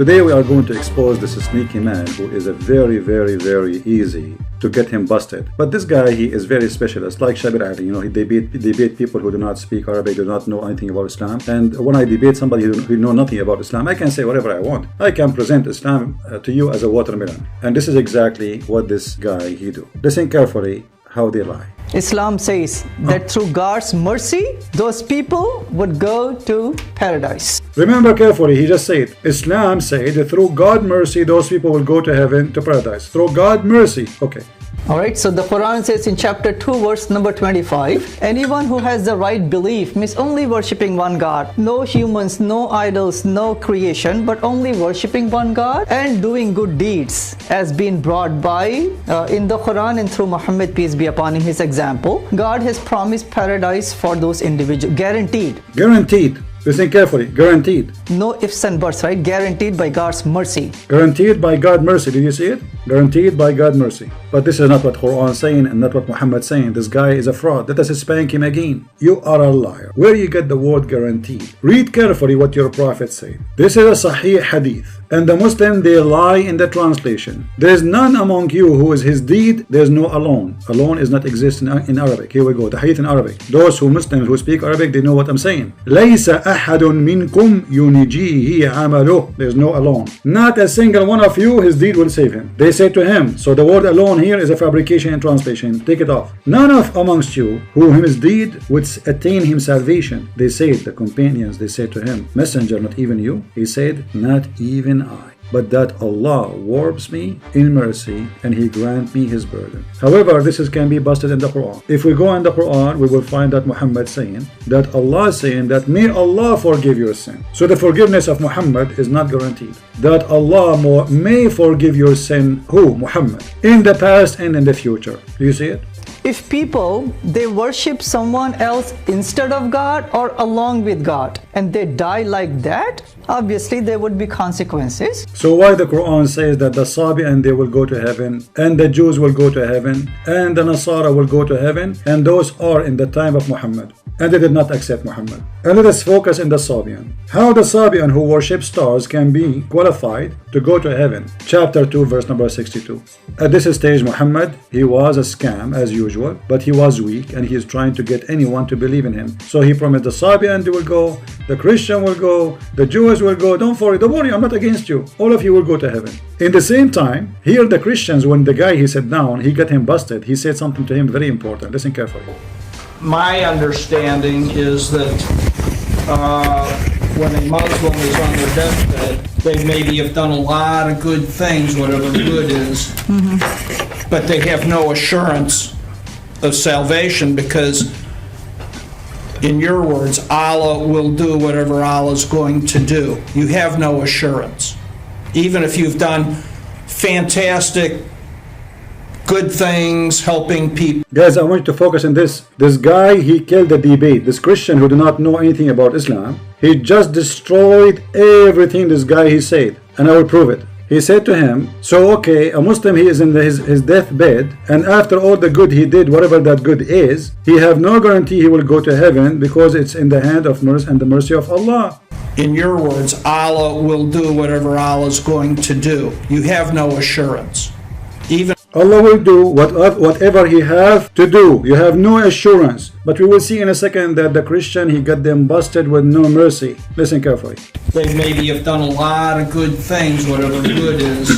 Today we are going to expose this sneaky man who is a very easy to get him busted. But this guy, he is very specialist, like Sabeel Ahmed. You know, they debate people who do not speak Arabic, do not know anything about Islam. And when I debate somebody who know nothing about Islam, I can say whatever I want. I can present Islam to you as a watermelon. And this is exactly what this guy he do. Listen carefully how they lie. Islam says that through God's mercy, those people would go to paradise. Remember carefully, he just said, Islam said that through God's mercy, those people will go to heaven, to paradise. Through God's mercy. Okay. Alright, so the Quran says in chapter 2 verse number 25, anyone who has the right belief means only worshipping one God, no humans, no idols, no creation, but only worshipping one God and doing good deeds as been brought by in the Quran and through Muhammad, peace be upon him, his example. God has promised paradise for those individuals, guaranteed. Guaranteed. Listen carefully. Guaranteed. No ifs and buts, right? Guaranteed by God's mercy. Guaranteed by God's mercy. Did you see it? Guaranteed by God's mercy. But this is not what Quran is saying and not what Muhammad is saying. This guy is a fraud. Let us spank him again. You are a liar. Where you get the word guaranteed? Read carefully what your prophet said. This is a Sahih Hadith. And the Muslim, they lie in the translation. There is none among you who is his deed. There is no alone. Alone is not exist in Arabic. Here we go. The hadith in Arabic. Those who Muslims who speak Arabic, they know what I'm saying. لَيْسَ أَحَدٌ مِنْكُمْ يُنِجِيهِ عَمَلُهُ. There is no alone. Not a single one of you, his deed will save him. They say to him. So the word alone here is a fabrication in translation. Take it off. None of amongst you who his deed would attain him salvation. They said, the companions, they said to him, Messenger, not even you? He said, not even I, but that Allah warps me in mercy and He grant me His burden. However, this can be busted in the Quran. If we go in the Quran, we will find that Muhammad saying that Allah is saying that may Allah forgive your sin. So the forgiveness of Muhammad is not guaranteed. That Allah may forgive your sin, who? Muhammad, in the past and in the future. Do you see it? If people, they worship someone else instead of God or along with God, and they die like that, obviously there would be consequences. So why the Quran says that the Sabi and they will go to heaven, and the Jews will go to heaven, and the Nasara will go to heaven, and those are in the time of Muhammad, and they did not accept Muhammad. And let us focus in the Sabian. How the Sabian who worship stars can be qualified to go to heaven. Chapter 2 verse number 62. At this stage, Muhammad, he was a scam as usual, but he was weak and he is trying to get anyone to believe in him. So he promised the Sabian they will go, the Christian will go, the Jews will go. Don't worry, I'm not against you. All of you will go to heaven. In the same time, here the Christians, when the guy he sat down, he got him busted. He said something to him very important. Listen carefully. My understanding is that when a Muslim is on their deathbed, they maybe have done a lot of good things, whatever good is, but they have no assurance of salvation because, in your words, Allah will do whatever Allah is going to do. You have no assurance. Even if you've done fantastic good things, helping people. Guys, I want you to focus on this. This guy, he killed the debate. This Christian who do not know anything about Islam, he just destroyed everything this guy he said. And I will prove it. He said to him, so okay, a Muslim, he is in his deathbed, and after all the good he did, whatever that good is, he have no guarantee he will go to heaven because it's in the hand of mercy and the mercy of Allah. In your words, Allah will do whatever Allah is going to do. You have no assurance. Even Allah will do whatever He have to do. You have no assurance. But we will see in a second that the Christian, he got them busted with no mercy. Listen carefully. They maybe have done a lot of good things, whatever good is,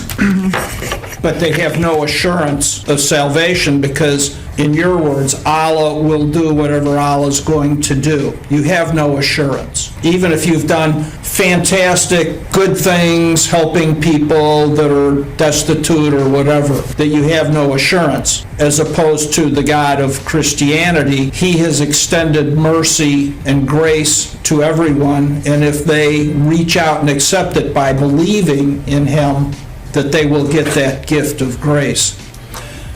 but they have no assurance of salvation because, in your words, Allah will do whatever Allah is going to do. You have no assurance. Even if you've done fantastic good things, helping people that are destitute or whatever, that you have no assurance. As opposed to the God of Christianity, He has extended mercy and grace to everyone, and if they reach out and accept it by believing in Him, that they will get that gift of grace.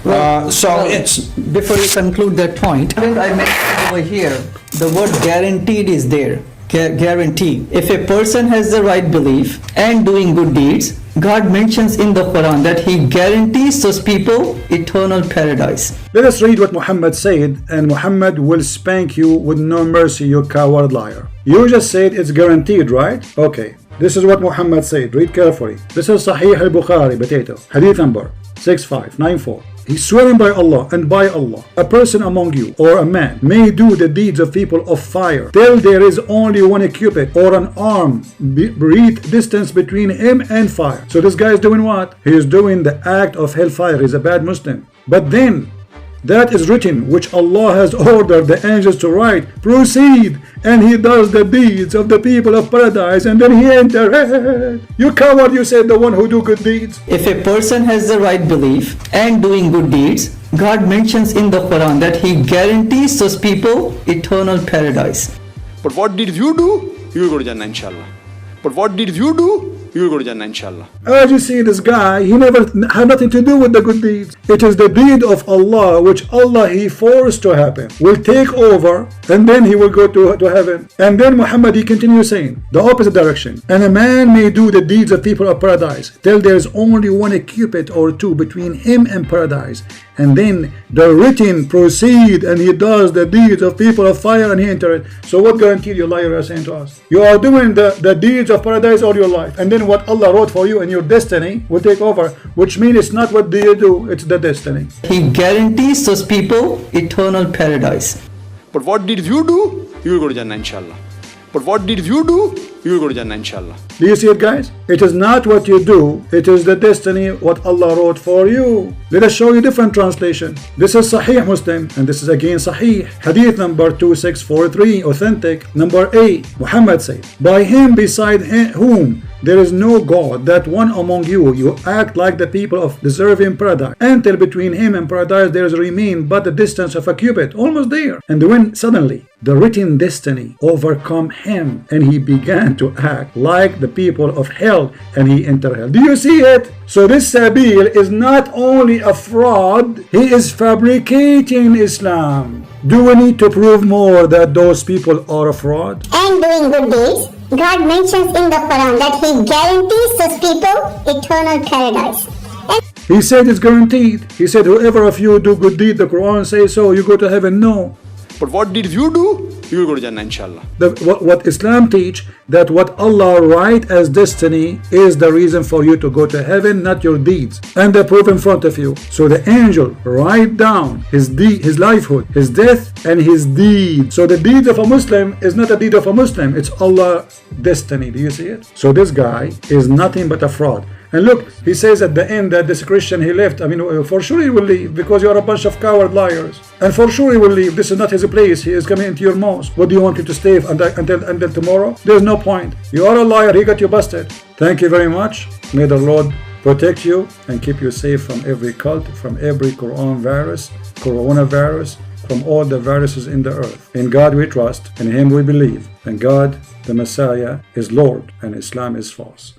Before you conclude that point, I mentioned over here, the word guaranteed is there. Guarantee. If a person has the right belief and doing good deeds, God mentions in the Quran that He guarantees those people eternal paradise. Let us read what Muhammad said, and Muhammad will spank you with no mercy, you coward liar. You just said it's guaranteed, right? Okay. This is what Muhammad said. Read carefully. This is Sahih al-Bukhari, potato. Hadith number 6594. He's swearing by Allah and by Allah, a person among you or a man may do the deeds of people of fire till there is only one cubit or an arm breadth distance between him and fire. So this guy is doing what? He is doing the act of hellfire. He's a bad Muslim. But then that is written, which Allah has ordered the angels to write, proceed, and he does the deeds of the people of paradise, and then he enters. You coward, you said the one who do good deeds. If a person has the right belief and doing good deeds, God mentions in the Quran that he guarantees those people eternal paradise. But what did you do? You will go to Jannah, inshallah. But what did you do? You will go to Jannah, inshallah. As you see, this guy, he never had nothing to do with the good deeds. It is the deed of Allah, which Allah he forced to happen, will take over, and then he will go to heaven. And then Muhammad, he continues saying the opposite direction. And a man may do the deeds of people of paradise till there is only one cubit or two between him and paradise. And then the written proceed, and he does the deeds of people of fire, and he enters. So what guarantee you, liar, are saying to us? You are doing the deeds of paradise all your life, and then what Allah wrote for you and your destiny will take over, which means it's not what do you do, it's the destiny. He guarantees those people eternal paradise. But what did you do? You will go to Jannah, inshallah. But what did you do? You will go to Jannah, inshallah. Do you see it, guys? It is not what you do, it is the destiny, what Allah wrote for you. Let us show you different translation. This is Sahih Muslim, and this is again Sahih. Hadith number 2643, authentic. Number 8, Muhammad said, by him beside whom there is no God, that one among you act like the people of deserving paradise, until between him and paradise there is remain but the distance of a cubit, almost there. And when suddenly the written destiny overcome him, and he began to act like the people of hell, and he entered hell. Do you see it? So this Sabeel is not only a fraud, he is fabricating Islam. Do we need to prove more that those people are a fraud? And doing good deeds, God mentions in the Quran that he guarantees those people eternal paradise. He said it's guaranteed. He said whoever of you do good deed, the Quran says so, you go to heaven. No. But what did you do? You will go to Jannah, inshallah. What Islam teach, that what Allah write as destiny is the reason for you to go to heaven, not your deeds. And the proof in front of you. So the angel write down his livelihood, his death, and his deed. So the deed of a Muslim is not a deed of a Muslim. It's Allah's destiny. Do you see it? So this guy is nothing but a fraud. And look, he says at the end that this Christian, he left. I mean, for sure he will leave, because you are a bunch of coward liars. And for sure he will leave. This is not his place. He is coming into your mosque. What do you want him to stay until tomorrow? There's no point. You are a liar. He got you busted. Thank you very much. May the Lord protect you and keep you safe from every cult, from every coronavirus, from all the viruses in the earth. In God we trust, in Him we believe, and God, the Messiah, is Lord, and Islam is false.